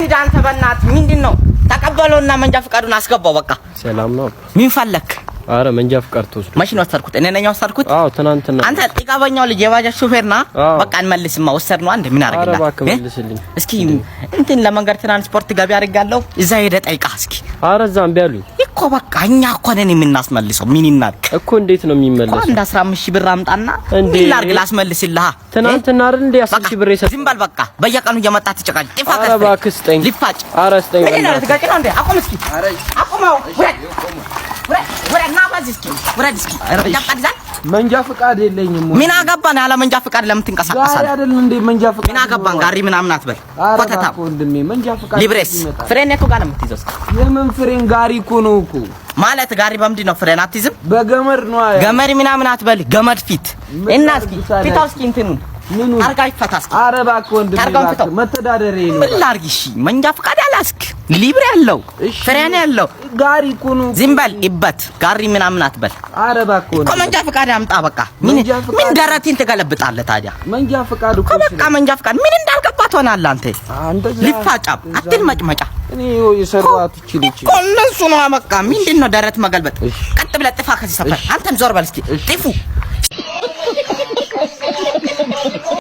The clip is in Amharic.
አትሂድ አንተ በእናትህ ምንድነው ተቀበለውና መንጃ ፍቃዱን አስገባው በቃ ሰላም ነው ምን ፈለክ አረ መንጃ ፍቃድ ተወስዶ ማሽን ወሰድኩት እኔ ነኝ ወሰድኩት አዎ ትናንትና አንተ ጥቃበኛው ልጅ የባጃጅ ሹፌርና በቃ እንመልስማ ወሰድነው አንተ ምን አረጋግላ አረ ባክ መልስልኝ እስኪ እንትን ለመንገድ ትራንስፖርት ገቢ አድርጋለሁ እዛ ሄደ ጠይቃ እስኪ አረ እዛም ቢያሉኝ እኮ በቃ እኛ እኮ ነን የምናስመልሰው ምን ይናቅ እኮ እንዴት ነው የሚመለሰው አንድ 15000 ብር አምጣና ምን ላድርግ ላስመልስልህ ትናንትና አይደል እንዴ 10000 ብር ይሰጥ ዝም በል በቃ በየቀኑ እየመጣ ትጨቃጭ ጥፋ አረ ባክ ስጠኝ ሊፋጭ አረ ስጠኝ ምን ነው ትጋጭ ነው እንዴ አቆም እስኪ አረ አቆመው ወራ ናባዝ እስኪ ወራ እስኪ ያጣግዛል መንጃ ፍቃድ የለኝም ምን አገባን ያለ መንጃ ፍቃድ ለምን ትንቀሳቀሳለህ ጋሪ አይደል እንዴ መንጃ ፍቃድ ምን አገባን ጋሪ ምናምን አትበል ኮተታ ወንድሜ መንጃ ፍቃድ ሊብሬስ ፍሬን እኮ ጋር ነው የምትይዘው የምን ፍሬን ጋሪ እኮ ነው እኮ ማለት ጋሪ በምንድን ነው ፍሬን አትይዝም በገመድ ነው ገመድ ምናምን አትበል ገመድ ፊት እና እስኪ ፊታው እስኪ እንትኑን ምኑ አርጋ ይፈታስ አረ እባክህ ወንድሜ እባክህ መተዳደሬ ነው ምን ላድርግ እሺ መንጃ ፍቃድ ያላስክ ሊብሬ ያለው ፍሬን ያለው ጋሪ እኮ ነው ዝም በል ይበት ጋሪ ምናምን አትበል አረ እባክህ ወንድሜ መንጃ ፍቃድ አምጣ በቃ ምን ደረቴን ትገለብጣለህ ታዲያ መንጃ ፍቃድ እኮ በቃ መንጃ ፍቃድ ምን እንዳልገባ ትሆናለህ አንተ ሊፋጫም አትልመጭመጫ እኔ የሰራሁት እቺ ኮለሱ ነው በቃ ምንድነው ደረት መገልበጥ ቀጥ ብለህ ጥፋ ከዚህ ሰፈር አንተም ዞር በል እስኪ ጥፉ